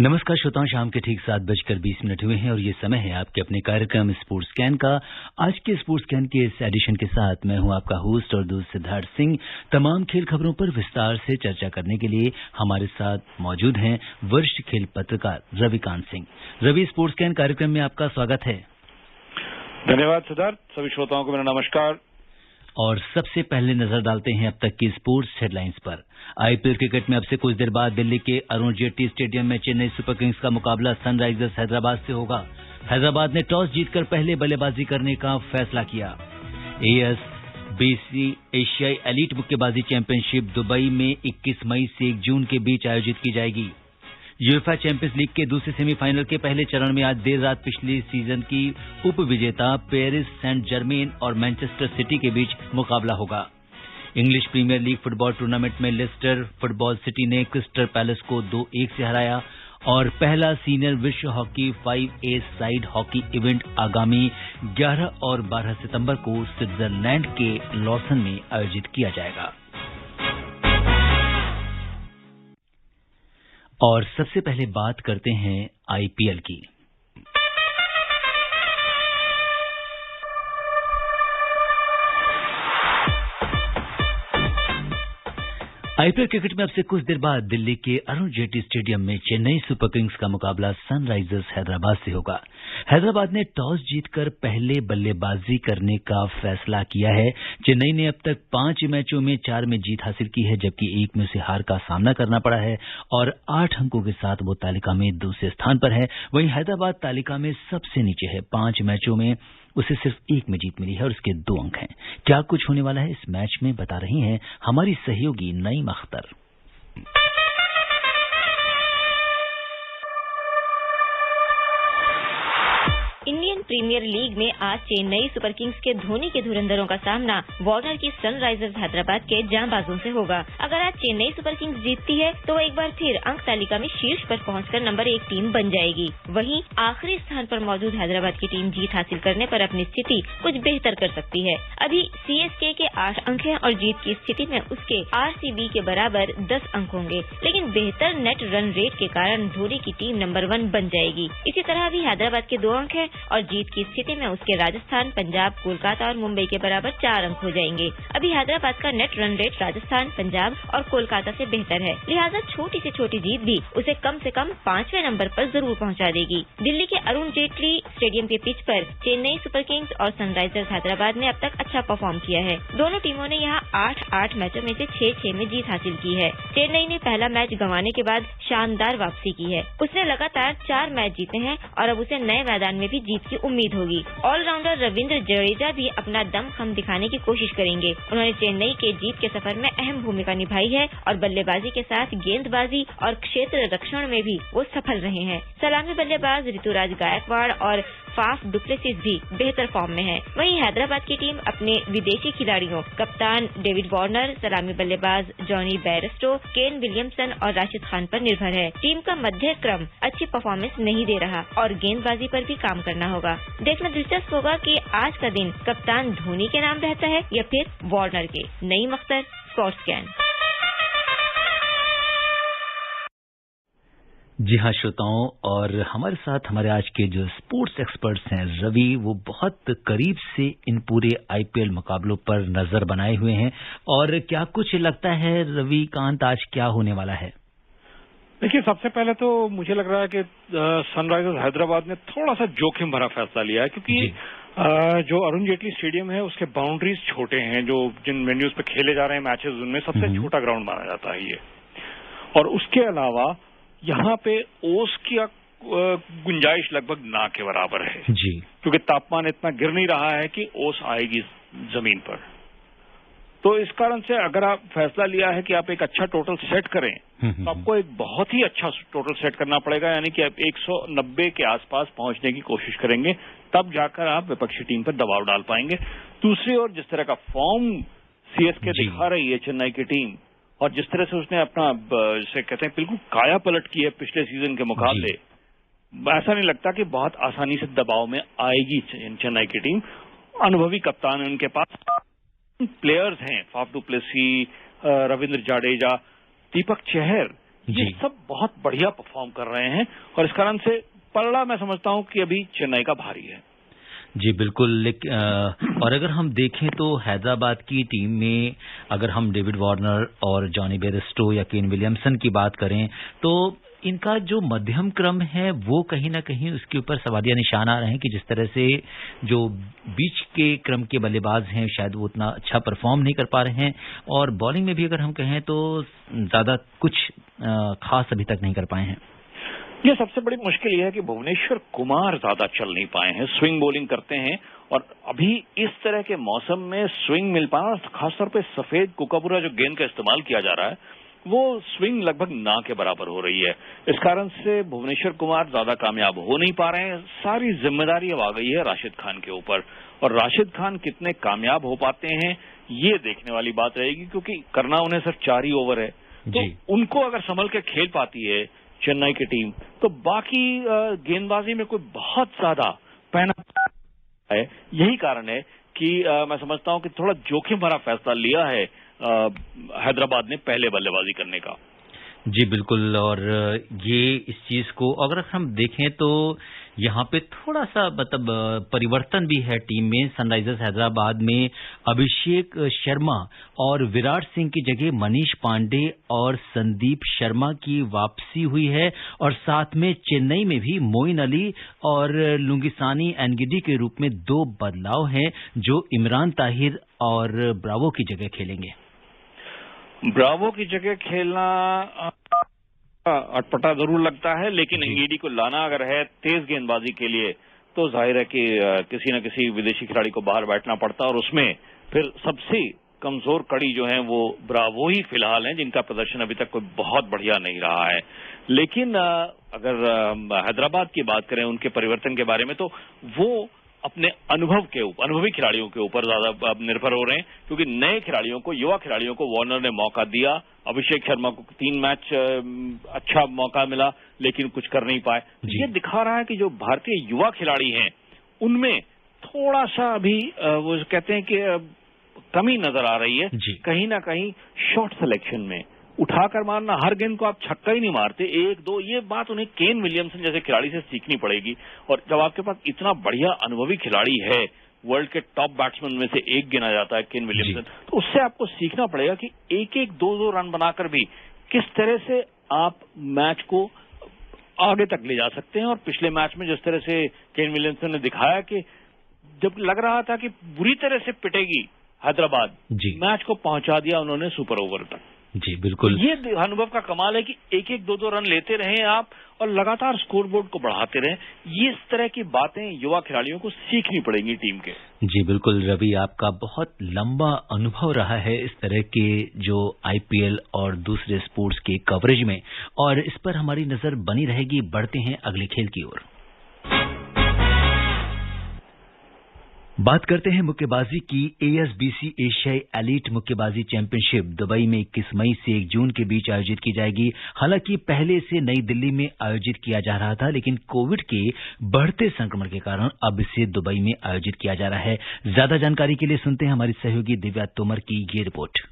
नमस्कार श्रोताओं, शाम के ठीक 7:20 हुए हैं और ये समय है आपके अपने कार्यक्रम स्पोर्ट्स स्कैन का। आज के स्पोर्ट्स स्कैन के इस एडिशन के साथ मैं हूं आपका होस्ट और दोस्त सिद्धार्थ सिंह। तमाम खेल खबरों पर विस्तार से चर्चा करने के लिए हमारे साथ मौजूद हैं वरिष्ठ खेल पत्रकार रविकांत सिंह। रवि, स्पोर्ट्स स्कैन कार्यक्रम में आपका स्वागत है। धन्यवाद सिद्धार्थ। सभी श्रोताओं को मेरा नमस्कार। और सबसे पहले नजर डालते हैं अब तक की स्पोर्ट्स हेडलाइंस पर। आईपीएल क्रिकेट में अब से कुछ देर बाद दिल्ली के अरुण जेटली स्टेडियम में चेन्नई सुपर किंग्स का मुकाबला सनराइजर्स हैदराबाद से होगा। हैदराबाद ने टॉस जीतकर पहले बल्लेबाजी करने का फैसला किया। ASBC एशियाई एलीट मुक्केबाजी चैंपियनशिप दुबई में 21 मई से 1 जून के बीच आयोजित की जाएगी। यूएफए चैंपियंस लीग के दूसरे सेमीफाइनल के पहले चरण में आज देर रात पिछली सीजन की उप विजेता पेरिस सेंट जर्मेन और मैनचेस्टर सिटी के बीच मुकाबला होगा। English Premier League football tournament में लेस्टर फुटबॉल सिटी ने क्रिस्टल पैलेस को 2-1 से हराया और पहला सीनियर विश्व hockey 5A side hockey event आगामी 11 और 12 सितंबर को स्विट्जरलैंड के लॉसन में आयोजित किया जाएगा। और सबसे पहले बात करते हैं आईपीएल की। आईपीएल क्रिकेट में अब से कुछ देर बाद दिल्ली के अरुण जेटली स्टेडियम में चेन्नई सुपर किंग्स का मुकाबला सनराइजर्स हैदराबाद से होगा। हैदराबाद ने टॉस जीतकर पहले बल्लेबाजी करने का फैसला किया है। चेन्नई ने अब तक 5 मैचों में 4 में जीत हासिल की है, जबकि 1 में से हार का सामना करना पड़ा है और 8 अंकों के साथ वो तालिका में दूसरे स्थान पर है। वहीं हैदराबाद तालिका में सबसे नीचे है। 5 मैचों में उसे सिर्फ 1 में जीत मिली है और उसके 2 अंक हैं। क्या कुछ होने वाला है इस मैच में, बता रही हैं हमारी सहयोगी Naeem Akhtar. Indian Premier League में आज चेन्नई सुपर किंग्स के धोनी के धुरंधरों का सामना वार्नर की सनराइजर्स हैदराबाद के जांबाजों से होगा। अगर आज चेन्नई सुपर किंग्स जीतती है तो एक बार फिर अंक तालिका में शीर्ष पर पहुंचकर नंबर 1 टीम बन जाएगी। वहीं आखिरी स्थान पर मौजूद हैदराबाद की टीम जीत हासिल करने पर अपनी स्थिति कुछ बेहतर कर सकती है। अभी CSK के 8 अंक हैं और जीत की स्थिति में उसके RCB के बराबर 10 अंक होंगे, लेकिन बेहतर नेट रन रेट के कारण धोनी की टीम नंबर 1 बन जाएगी। इसी तरह अभी हैदराबाद के 2 अंक है और जीत की स्थिति में उसके राजस्थान, पंजाब, कोलकाता और मुंबई के बराबर 4 अंक हो जाएंगे। अभी हैदराबाद का net run rate Rajasthan, Punjab और कोलकाता से बेहतर है, लिहाजा छोटी से छोटी जीत भी उसे कम से कम 5वें नंबर पर जरूर पहुंचा देगी। दिल्ली के अरुण जेटली स्टेडियम के पिच पर चेन्नई सुपर किंग्स और सनराइजर्स हैदराबाद ने अब तक अच्छा परफॉर्म किया है। दोनों टीमों ने यहाँ 8 मैचों में से 6 में जीत हासिल की है। चेन्नई ने पहला मैच गंवाने के बाद शानदार वापसी की है। उसने लगातार 4 मैच जीते हैं और अब उसे नए मैदान में भी जीत की उम्मीद होगी। ऑलराउंडर रविंद्र जडेजा भी अपना दमखम दिखाने की कोशिश करेंगे। उन्होंने चेन्नई के जीत के सफर में अहम भूमिका निभाई है और बल्लेबाजी के साथ गेंदबाजी और क्षेत्र रक्षण में भी वो सफल रहे हैं। सलामी बल्लेबाज ऋतुराज गायकवाड़ और फाफ डुप्लेसिस भी बेहतर फॉर्म में है। वहीं हैदराबाद की टीम अपने विदेशी खिलाड़ियों कप्तान डेविड वार्नर, सलामी बल्लेबाज जॉनी बेयरस्टो, केन विलियमसन और राशिद खान पर निर्भर है। टीम का मध्य क्रम अच्छी परफॉर्मेंस नहीं दे रहा और गेंदबाजी पर भी काम करना होगा। देखना दिलचस्प होगा कि आज का दिन कप्तान धोनी के नाम रहता है या फिर वार्नर के। Naeem Akhtar, sports scan. जी हाँ श्रोताओं, और हमारे साथ हमारे आज के जो स्पोर्ट्स एक्सपर्ट्स हैं रवि, वो बहुत करीब से इन पूरे आईपीएल मुकाबलों पर नजर बनाए हुए हैं। और क्या कुछ लगता है रविकांत, आज क्या होने वाला है? देखिए, सबसे पहले तो मुझे लग रहा है कि सनराइजर्स हैदराबाद ने थोड़ा सा जोखिम भरा फैसला लिया है, क्योंकि जो अरुण जेटली स्टेडियम है उसके बाउंड्रीज छोटे हैं। जो जिन वेन्यूज पे खेले जा रहे हैं मैचेस, उनमें सबसे छोटा ग्राउंड माना जाता है ये। और उसके अलावा यहाँ पे ओस की गुंजाइश लगभग ना के बराबर है जी, क्योंकि तापमान इतना गिर नहीं रहा है कि ओस आएगी जमीन पर। तो इस कारण से अगर आप फैसला लिया है कि आप एक अच्छा टोटल सेट करें, तो आपको एक बहुत ही अच्छा टोटल सेट करना पड़ेगा, यानी कि आप 190 के आसपास पहुंचने की कोशिश करेंगे, तब जाकर आप विपक्षी टीम पर दबाव डाल पाएंगे। दूसरी ओर जिस तरह का फॉर्म CSK दिखा रही है चेन्नई की टीम, और जिस तरह से उसने अपना जिसे कहते हैं बिल्कुल काया पलट की है पिछले सीजन के मुकाबले, ऐसा नहीं लगता कि बहुत आसानी से दबाव में आएगी चेन्नई की टीम। अनुभवी कप्तान है उनके पास, प्लेयर्स हैं फाफ डुप्लेसी, रविंद्र जडेजा, दीपक चहर, ये सब बहुत बढ़िया परफॉर्म कर रहे हैं और इस कारण से पलड़ा मैं समझता हूं कि अभी चेन्नई का भारी है। जी बिल्कुल। और अगर हम देखें तो हैदराबाद की टीम में अगर हम डेविड वार्नर और जॉनी बेयरस्टो या केन विलियमसन की बात करें तो इनका जो मध्यम क्रम है वो कहीं ना कहीं उसके ऊपर सवालिया निशान आ रहे हैं कि जिस तरह से जो बीच के क्रम के बल्लेबाज हैं शायद वो उतना अच्छा परफॉर्म नहीं कर पा रहे हैं और बॉलिंग में भी अगर हम कहें तो ज्यादा कुछ खास अभी तक नहीं कर पाए हैं। ये सबसे बड़ी मुश्किल यह है कि भुवनेश्वर कुमार ज्यादा चल नहीं पाए हैं, स्विंग बॉलिंग करते हैं और अभी इस तरह के मौसम में स्विंग मिल पाना, खासतौर पे सफेद कोकापुरा जो गेंद का इस्तेमाल किया जा रहा है वो स्विंग लगभग ना के बराबर हो रही है। इस कारण से भुवनेश्वर कुमार ज्यादा कामयाब हो नहीं पा रहे हैं। सारी जिम्मेदारी अब आ गई है राशिद खान के ऊपर और राशिद खान कितने कामयाब हो पाते हैं ये देखने वाली बात रहेगी, क्योंकि करना उन्हें सिर्फ 4 ही ओवर है। तो उनको अगर संभल के खेल पाती है चेन्नई की टीम तो बाकी गेंदबाजी में कोई बहुत ज्यादा पैना है। यही कारण है कि मैं समझता हूं कि थोड़ा जोखिम भरा फैसला लिया है हैदराबाद ने पहले बल्लेबाजी करने का। जी बिल्कुल। और ये इस चीज को अगर हम देखें तो यहाँ पे थोड़ा सा मतलब परिवर्तन भी है टीम में। सनराइजर्स हैदराबाद में अभिषेक शर्मा और विराट सिंह की जगह मनीष पांडे और संदीप शर्मा की वापसी हुई है और साथ में चेन्नई में भी मोइन अली और लुंगिसानी एनगिडी के रूप में 2 बदलाव हैं जो इमरान ताहिर और ब्रावो की जगह खेलेंगे। ब्रावो की जगह खेलना अटपटा जरूर लगता है, लेकिन एनगिडी को लाना अगर है तेज गेंदबाजी के लिए तो जाहिर है कि किसी न किसी विदेशी खिलाड़ी को बाहर बैठना पड़ता और उसमें फिर सबसे कमजोर कड़ी जो है वो ब्रावो ही फिलहाल हैं, जिनका प्रदर्शन अभी तक कोई बहुत बढ़िया नहीं रहा है। लेकिन अगर हैदराबाद की बात करें उनके परिवर्तन के बारे में तो वो अपने अनुभवी खिलाड़ियों के ऊपर ज्यादा निर्भर हो रहे हैं, क्योंकि नए खिलाड़ियों को, युवा खिलाड़ियों को वार्नर ने मौका दिया। अभिषेक शर्मा को 3 मैच अच्छा मौका मिला लेकिन कुछ कर नहीं पाए। ये दिखा रहा है कि जो भारतीय युवा खिलाड़ी हैं उनमें थोड़ा सा अभी वो कहते हैं कि कमी नजर आ रही है कहीं ना कहीं शॉट सिलेक्शन में। उठाकर मारना, हर गेंद को आप छक्का ही नहीं मारते, 1-2, ये बात उन्हें केन विलियमसन जैसे खिलाड़ी से सीखनी पड़ेगी। और जब आपके पास इतना बढ़िया अनुभवी खिलाड़ी है, वर्ल्ड के टॉप बैट्समैन में से एक गिना जाता है केन विलियमसन, तो उससे आपको सीखना पड़ेगा कि 1-1, 2-2 रन बनाकर भी किस तरह से आप मैच को आगे तक ले जा सकते हैं। और पिछले मैच में जिस तरह से केन विलियमसन ने दिखाया कि जब लग रहा था कि बुरी तरह से पिटेगी हैदराबाद, मैच को पहुंचा दिया उन्होंने सुपर ओवर तक। जी बिल्कुल। ये अनुभव का कमाल है कि 1-1, 2-2 रन लेते रहें आप और लगातार स्कोरबोर्ड को बढ़ाते रहें। ये इस तरह की बातें युवा खिलाड़ियों को सीखनी पड़ेंगी टीम के। जी बिल्कुल रवि, आपका बहुत लंबा अनुभव रहा है इस तरह के जो आईपीएल और दूसरे स्पोर्ट्स के कवरेज में, और इस पर हमारी नजर बनी रहेगी। बढ़ते हैं अगले खेल की ओर। बात करते हैं मुक्केबाजी की। एएसबीसी एशियाई एलीट मुक्केबाजी चैंपियनशिप दुबई में 21 मई से 1 जून के बीच आयोजित की जाएगी। हालांकि पहले इसे नई दिल्ली में आयोजित किया जा रहा था, लेकिन कोविड के बढ़ते संक्रमण के कारण अब इसे दुबई में आयोजित किया जा रहा है। ज्यादा जानकारी के लिए सुनते हैं हमारी सहयोगी दिव्या तोमर की ये रिपोर्ट।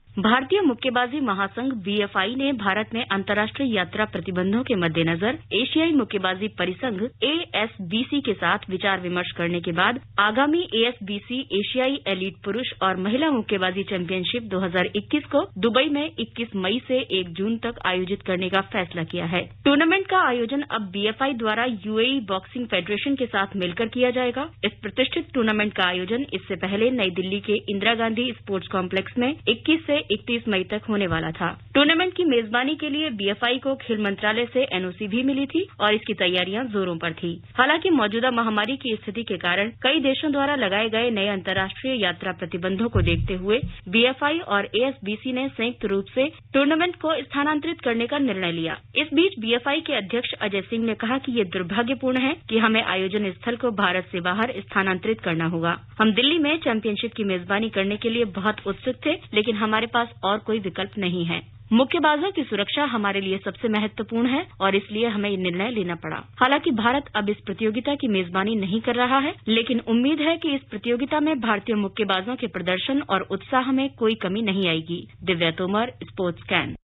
भारतीय मुक्केबाजी महासंघ बीएफआई ने भारत में अंतर्राष्ट्रीय यात्रा प्रतिबंधों के मद्देनजर एशियाई मुक्केबाजी परिसंघ एएसबीसी के साथ विचार विमर्श करने के बाद आगामी एएसबीसी एशियाई एलीट पुरुष और महिला मुक्केबाजी चैंपियनशिप 2021 को दुबई में 21 मई से 1 जून तक आयोजित करने का फैसला किया है। टूर्नामेंट का आयोजन अब बीएफआई द्वारा यूएई बॉक्सिंग फेडरेशन के साथ मिलकर किया जाएगा। इस प्रतिष्ठित टूर्नामेंट का आयोजन इससे पहले नई दिल्ली के इंदिरा गांधी स्पोर्ट्स कॉम्प्लेक्स में 21 से 31 मई तक होने वाला था। टूर्नामेंट की मेजबानी के लिए बीएफआई को खेल मंत्रालय से एनओसी भी मिली थी और इसकी तैयारियां जोरों पर थी। हालांकि मौजूदा महामारी की स्थिति के कारण कई देशों द्वारा लगाए गए नए अंतर्राष्ट्रीय यात्रा प्रतिबंधों को देखते हुए बीएफआई और एएसबीसी ने संयुक्त रूप से टूर्नामेंट को स्थानांतरित करने का निर्णय लिया। इस बीच बीएफआई के अध्यक्ष अजय सिंह ने कहा कि ये दुर्भाग्यपूर्ण है कि हमें आयोजन स्थल को भारत से बाहर स्थानांतरित करना होगा। हम दिल्ली में चैंपियनशिप की मेजबानी करने के लिए बहुत उत्सुक थे, लेकिन हमारे पास और कोई विकल्प नहीं है। मुक्केबाजों की सुरक्षा हमारे लिए सबसे महत्वपूर्ण है और इसलिए हमें ये निर्णय लेना पड़ा। हालांकि भारत अब इस प्रतियोगिता की मेजबानी नहीं कर रहा है, लेकिन उम्मीद है कि इस प्रतियोगिता में भारतीय मुक्केबाजों के प्रदर्शन और उत्साह में कोई कमी नहीं आएगी। Divya Tomar, sports can.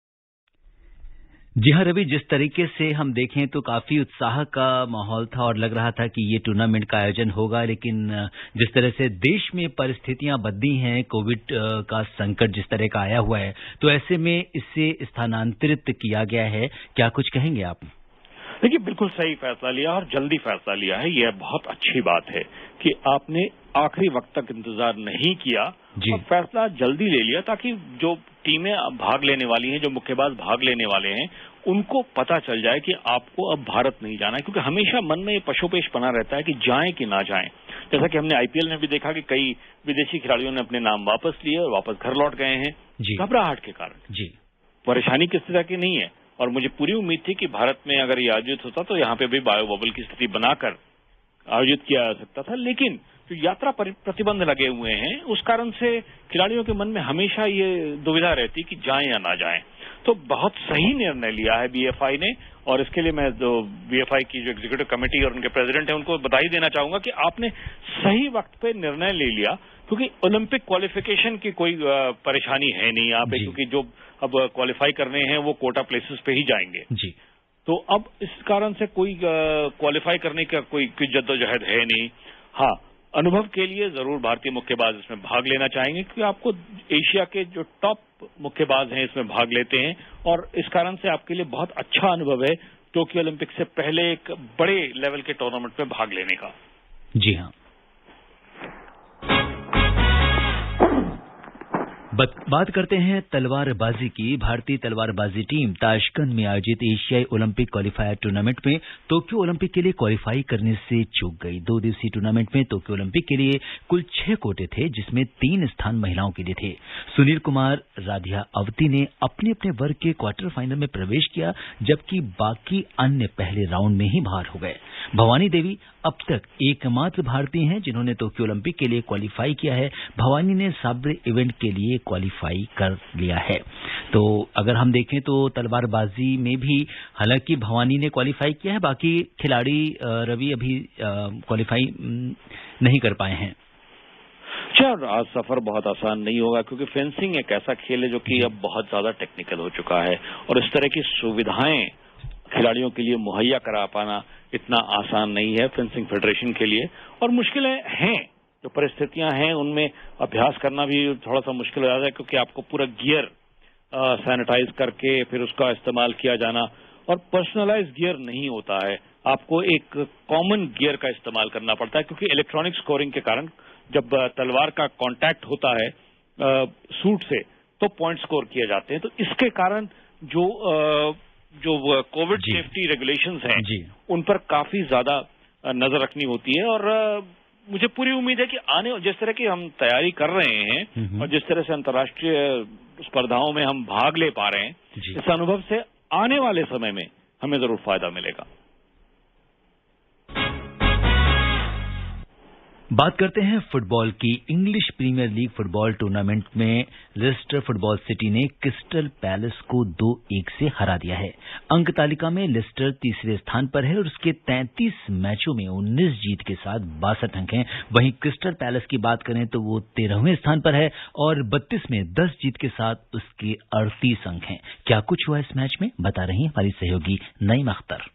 जी हाँ रवि, जिस तरीके से हम देखें तो काफी उत्साह का माहौल था और लग रहा था कि ये टूर्नामेंट का आयोजन होगा, लेकिन जिस तरह से देश में परिस्थितियां बदली हैं, कोविड का संकट जिस तरह का आया हुआ है, तो ऐसे में इसे स्थानांतरित किया गया है। क्या कुछ कहेंगे आप? देखिए, बिल्कुल सही फैसला लिया और जल्दी फैसला लिया है। यह बहुत अच्छी बात है कि आपने आखिरी वक्त तक इंतजार नहीं किया और फैसला जल्दी ले लिया, ताकि जो टीमें भाग लेने वाली हैं, जो मुक्केबाज भाग लेने वाले हैं, उनको पता चल जाए कि आपको अब भारत नहीं जाना है। क्योंकि हमेशा मन में ये पशोपेश बना रहता है कि जाएं कि ना जाएं। जैसा कि हमने आईपीएल में भी देखा कि कई विदेशी खिलाड़ियों ने अपने नाम वापस लिए और वापस घर लौट गए हैं घबराहट के कारण। परेशानी किस तरह की नहीं है, और मुझे पूरी उम्मीद थी कि भारत में अगर ये आयोजित होता तो यहाँ पे भी बायो बबल की स्थिति बनाकर आयोजित किया जा सकता था। लेकिन जो यात्रा प्रतिबंध लगे हुए हैं, उस कारण से खिलाड़ियों के मन में हमेशा ये दुविधा रहती कि जाएं या ना जाएं। तो बहुत सही निर्णय लिया है बीएफआई ने, और इसके लिए मैं जो बीएफआई की जो एग्जीक्यूटिव कमेटी और उनके प्रेसिडेंट हैं उनको बधाई देना चाहूंगा कि आपने सही वक्त पे निर्णय ले लिया। क्योंकि ओलंपिक क्वालिफिकेशन की कोई परेशानी है नहीं यहाँ पे, क्योंकि जो अब क्वालिफाई करने हैं वो कोटा प्लेसेस पे ही जाएंगे जी। तो अब इस कारण से कोई क्वालिफाई करने का कोई जद्दोजहद है नहीं। हाँ, अनुभव के लिए जरूर भारतीय मुक्केबाज इसमें भाग लेना चाहेंगे, क्योंकि आपको एशिया के जो टॉप मुक्केबाज हैं इसमें भाग लेते हैं, और इस कारण से आपके लिए बहुत अच्छा अनुभव है टोक्यो ओलंपिक से पहले एक बड़े लेवल के टूर्नामेंट में भाग लेने का। जी हाँ। बात करते हैं तलवारबाजी की। भारतीय तलवारबाजी टीम ताशकंद में आयोजित एशियाई ओलंपिक क्वालिफायर टूर्नामेंट में टोक्यो ओलंपिक के लिए क्वालिफाई करने से चूक गई। 2 दिवसीय टूर्नामेंट में टोक्यो ओलंपिक के लिए कुल 6 कोटे थे, जिसमें 3 स्थान महिलाओं के लिए थे। सुनील कुमार, राधिया अवती ने अपने अपने वर्ग के क्वार्टर फाइनल में प्रवेश किया, जबकि बाकी अन्य पहले राउंड में ही बाहर हो गए। भवानी देवी अब तक एकमात्र भारतीय हैं जिन्होंने टोक्यो ओलंपिक के लिए क्वालिफाई किया है। भवानी ने साब्रे इवेंट के लिए क्वालिफाई कर लिया है। तो अगर हम देखें तो तलवारबाजी में भी हालांकि भवानी ने क्वालिफाई किया है, बाकी खिलाड़ी रवि अभी क्वालिफाई नहीं कर पाए हैं। आज सफर बहुत आसान नहीं होगा, क्योंकि फेंसिंग एक ऐसा खेल है जो कि अब बहुत ज्यादा टेक्निकल हो चुका है, और इस तरह की सुविधाएं खिलाड़ियों के लिए मुहैया करा पाना इतना आसान नहीं है फेंसिंग फेडरेशन के लिए। और मुश्किलें हैं, जो परिस्थितियां हैं उनमें अभ्यास करना भी थोड़ा सा मुश्किल हो जाता है, क्योंकि आपको पूरा गियर सैनिटाइज करके फिर उसका इस्तेमाल किया जाना, और पर्सनलाइज गियर नहीं होता है, आपको एक कॉमन गियर का इस्तेमाल करना पड़ता है। क्योंकि इलेक्ट्रॉनिक स्कोरिंग के कारण जब तलवार का कांटेक्ट होता है सूट से, तो पॉइंट स्कोर किए जाते हैं। तो इसके कारण जो कोविड सेफ्टी रेगुलेशंस हैं उन पर काफी ज्यादा नजर रखनी होती है। और मुझे पूरी उम्मीद है कि जिस तरह की हम तैयारी कर रहे हैं और जिस तरह से अंतर्राष्ट्रीय स्पर्धाओं में हम भाग ले पा रहे हैं, इस अनुभव से आने वाले समय में हमें जरूर फायदा मिलेगा। बात करते हैं फुटबॉल की। English Premier League football tournament में लेस्टर फुटबॉल सिटी ने क्रिस्टल पैलेस को 2-1 से हरा दिया है। अंक तालिका में लेस्टर तीसरे स्थान पर है और उसके 33 मैचों में 19 जीत के साथ 62 अंक हैं। वहीं क्रिस्टल पैलेस की बात करें तो वो 13वें स्थान पर है और 32 में 10 जीत के साथ उसके 38 अंक हैं। क्या कुछ हुआ इस मैच में, बता रही हैं हमारी सहयोगी Naeem Akhtar.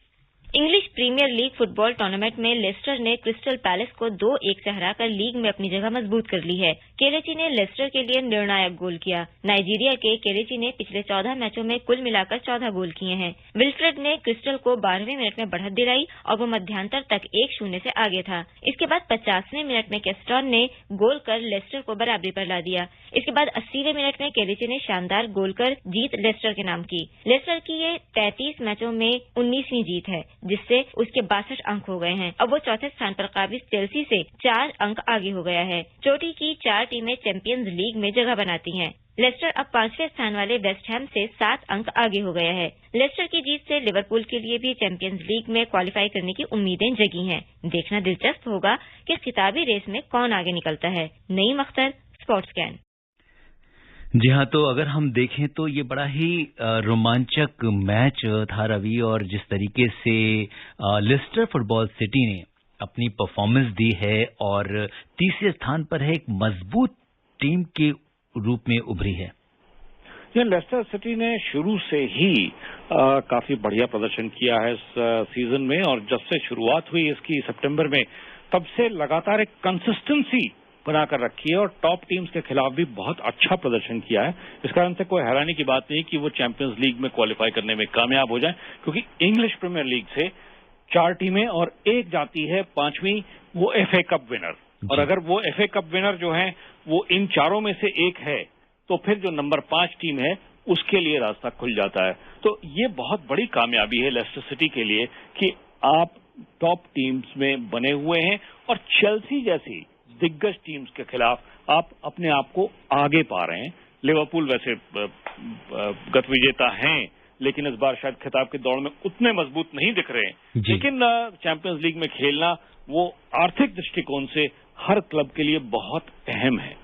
English Premier League football tournament में लेस्टर ने क्रिस्टल पैलेस को 2-1 से हराकर लीग में अपनी जगह मजबूत कर ली है। केलेची ने लेस्टर के लिए निर्णायक गोल किया। नाइजीरिया के केलेची ने पिछले 14 मैचों में कुल मिलाकर 14 गोल किए हैं। विल्फ्रेड ने क्रिस्टल को 12वें मिनट में बढ़त दिलाई और वो मध्यांतर तक 1-0 से आगे था। इसके बाद 50वें मिनट में केस्टॉन ने गोल कर लेस्टर को बराबरी पर ला दिया। इसके बाद 80वें मिनट में केलेची ने शानदार गोल कर जीत लेस्टर के नाम की। लेस्टर की ये 33 मैचों में 19वीं जीत है, जिससे उसके 62 अंक हो गए हैं। अब वो चौथे स्थान पर काबिज चेल्सी से 4 अंक आगे हो गया है। चोटी की 4 टीमें चैंपियंस लीग में जगह बनाती हैं। लेस्टर अब 5वें स्थान वाले वेस्ट हैम से 7 अंक आगे हो गया है। लेस्टर की जीत से लिवरपूल के लिए भी चैंपियंस लीग में क्वालिफाई करने की उम्मीदें जगी हैं। देखना दिलचस्प होगा कि खिताबी रेस में कौन आगे निकलता है। Naeem Akhtar, sports can. जी हाँ, तो अगर हम देखें तो ये बड़ा ही रोमांचक मैच था रवि, और जिस तरीके से लेस्टर फुटबॉल सिटी ने अपनी परफॉर्मेंस दी है और तीसरे स्थान पर है, एक मजबूत टीम के रूप में उभरी है। लेस्टर सिटी ने शुरू से ही काफी बढ़िया प्रदर्शन किया है इस सीजन में, और जब से शुरुआत हुई इसकी सितंबर में, तब से लगातार एक कंसिस्टेंसी बनाकर रखी है और टॉप टीम्स के खिलाफ भी बहुत अच्छा प्रदर्शन किया है। इस कारण से कोई हैरानी की बात नहीं कि वो चैंपियंस लीग में क्वालिफाई करने में कामयाब हो जाए, क्योंकि इंग्लिश प्रीमियर लीग से 4 टीमें और एक जाती है 5वीं, वो FA कप विनर। और अगर वो FA कप विनर जो है वो इन चारों में से एक है, तो फिर जो नंबर 5 टीम है उसके लिए रास्ता खुल जाता है। तो ये बहुत बड़ी कामयाबी है लेस्टर सिटी के लिए कि आप टॉप टीम्स में बने हुए हैं और चेल्सी जैसी दिग्गज टीम्स के खिलाफ आप अपने आप को आगे पा रहे हैं। लिवरपूल वैसे गत विजेता हैं, लेकिन इस बार शायद खिताब की दौड़ में उतने मजबूत नहीं दिख रहे हैं। लेकिन चैंपियंस लीग में खेलना वो आर्थिक दृष्टिकोण से हर क्लब के लिए बहुत अहम है।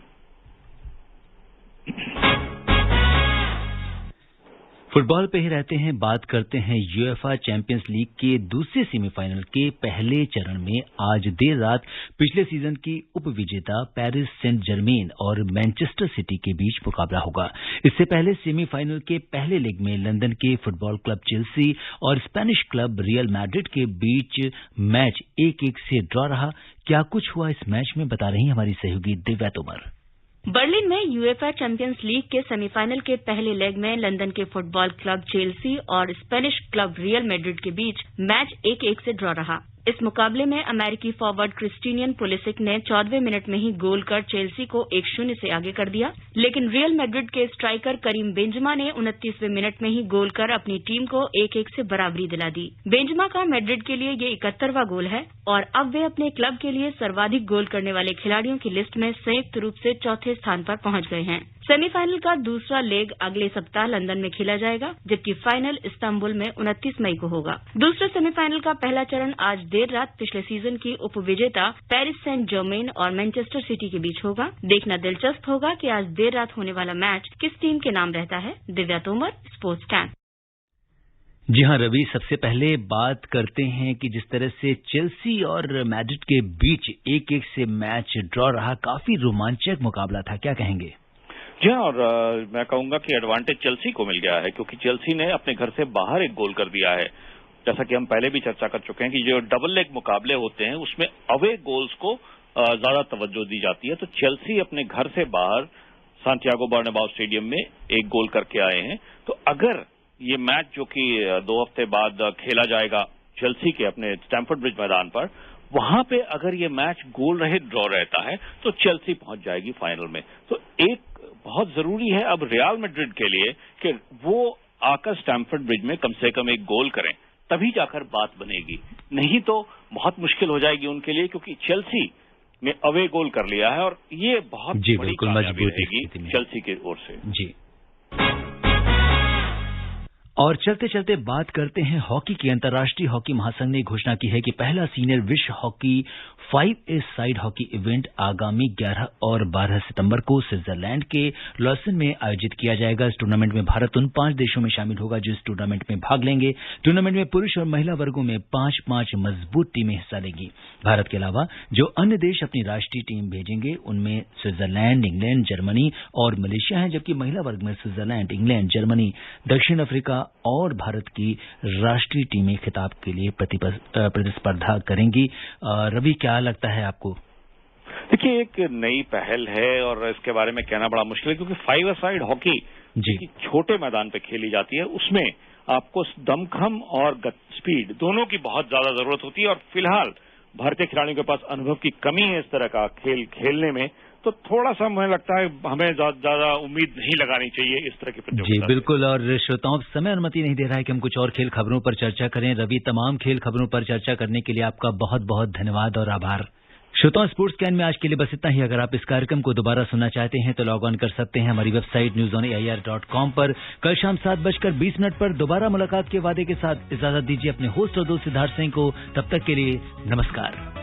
फुटबॉल पे ही रहते हैं, बात करते हैं यूएफए चैंपियंस लीग के दूसरे सेमीफाइनल के पहले चरण में। आज देर रात पिछले सीजन की उपविजेता पेरिस सेंट जर्मेन और मैनचेस्टर सिटी के बीच मुकाबला होगा। इससे पहले सेमीफाइनल के पहले लेग में लंदन के फुटबॉल क्लब चेल्सी और स्पेनिश क्लब रियल मैड्रिड के बीच मैच 1-1 से ड्रॉ रहा। क्या कुछ हुआ इस मैच में, बता रही हमारी सहयोगी दिव्या तोमर। बर्लिन में यूएफए चैंपियंस लीग के सेमीफाइनल के पहले लेग में लंदन के फुटबॉल क्लब चेल्सी और स्पेनिश क्लब रियल मैड्रिड के बीच मैच 1-1 से ड्रॉ रहा। इस मुकाबले में अमेरिकी फॉरवर्ड क्रिस्टियन पुलिसिक ने 14वें मिनट में ही गोल कर चेल्सी को 1-0 से आगे कर दिया, लेकिन रियल मैड्रिड के स्ट्राइकर करीम बेंजेमा ने 29वें मिनट में ही गोल कर अपनी टीम को 1-1 से बराबरी दिला दी। बेंजेमा का मैड्रिड के लिए ये 71वां गोल है और अब वे अपने क्लब के लिए सर्वाधिक गोल करने वाले खिलाड़ियों की लिस्ट में संयुक्त रूप से चौथे स्थान पर पहुंच गए हैं। सेमीफाइनल का दूसरा लेग अगले सप्ताह लंदन में खेला जाएगा, जबकि फाइनल इस्तांबुल में 29 मई को होगा। दूसरे सेमीफाइनल का पहला चरण आज देर रात पिछले सीजन की उपविजेता पेरिस सेंट जर्मेन और मैनचेस्टर सिटी के बीच होगा। देखना दिलचस्प होगा कि आज देर रात होने वाला मैच किस टीम के नाम रहता है। Divya Tomar, sports camp. जी हां रवि, सबसे पहले बात करते हैं कि जिस तरह से चेल्सी और मैड्रिड के बीच 1-1 से मैच ड्रॉ रहा, काफी रोमांचक मुकाबला था, क्या कहेंगे? जी हाँ, और मैं कहूंगा कि एडवांटेज चेल्सी को मिल गया है, क्योंकि चेल्सी ने अपने घर से बाहर एक गोल कर दिया है। जैसा कि हम पहले भी चर्चा कर चुके हैं कि जो डबल लेग मुकाबले होते हैं उसमें अवे गोल्स को ज्यादा तवज्जो दी जाती है। तो चेल्सी अपने घर से बाहर सांटियागो बर्नाबाउ स्टेडियम में एक गोल करके आए हैं। तो अगर ये मैच जो कि 2 हफ्ते बाद खेला जाएगा चेल्सी के अपने स्टैमफोर्ड ब्रिज मैदान पर, वहां पे अगर ये मैच गोल रहित ड्रॉ रहता है तो चेल्सी पहुंच जाएगी फाइनल में। तो एक बहुत जरूरी है अब रियल मैड्रिड के लिए कि वो आकर स्टैमफोर्ड ब्रिज में कम से कम एक गोल करें, तभी जाकर बात बनेगी। नहीं तो बहुत मुश्किल हो जाएगी उनके लिए, क्योंकि चेल्सी ने अवे गोल कर लिया है और ये बहुत बड़ी कामयाबी रहेगी चेल्सी की ओर से। जी, और चलते चलते बात करते हैं हॉकी की। अंतर्राष्ट्रीय हॉकी महासंघ ने घोषणा की है कि पहला सीनियर विश्व हॉकी 5 साइड हॉकी इवेंट आगामी 11 और 12 सितंबर को स्विट्जरलैंड के लॉसन में आयोजित किया जाएगा। इस टूर्नामेंट में भारत उन 5 देशों में शामिल होगा जो इस टूर्नामेंट में भाग लेंगे। टूर्नामेंट में पुरुष और महिला वर्गों में 5-5 मजबूत टीमें हिस्सा लेंगी। भारत के अलावा जो अन्य देश अपनी राष्ट्रीय टीम भेजेंगे उनमें स्विट्जरलैंड, इंग्लैंड, जर्मनी और मलेशिया हैं, जबकि महिला वर्ग में स्विट्जरलैंड, इंग्लैंड, जर्मनी, दक्षिण अफ्रीका और भारत की राष्ट्रीय टीमें खिताब के लिए प्रतिस्पर्धा करेंगी। रवि, क्या लगता है आपको? देखिए, एक नई पहल है और इसके बारे में कहना बड़ा मुश्किल है, क्योंकि 5 साइड हॉकी जी छोटे मैदान पे खेली जाती है, उसमें आपको दमखम और स्पीड दोनों की बहुत ज्यादा जरूरत होती है और फिलहाल भारतीय खिलाड़ियों के पास अनुभव की कमी है इस तरह का खेल खेलने में। तो थोड़ा सा मुझे लगता है हमें ज्यादा उम्मीद नहीं लगानी चाहिए इस तरह की प्रतियोगिता। जी बिल्कुल, और श्रोताओं समय अनुमति नहीं दे रहा है कि हम कुछ और खेल खबरों पर चर्चा करें। रवि, तमाम खेल खबरों पर चर्चा करने के लिए आपका बहुत बहुत धन्यवाद और आभार। श्रोताओं, स्पोर्ट्स कैन में आज के लिए बस इतना ही। अगर आप इस कार्यक्रम को दोबारा सुनना चाहते हैं तो लॉग ऑन कर सकते हैं हमारी वेबसाइट newsonair.com पर। कल शाम 7:20 पर दोबारा मुलाकात के वादे के साथ इजाजत दीजिए अपने होस्ट और दोस्त सिद्धार्थ सिंह को। तब तक के लिए नमस्कार।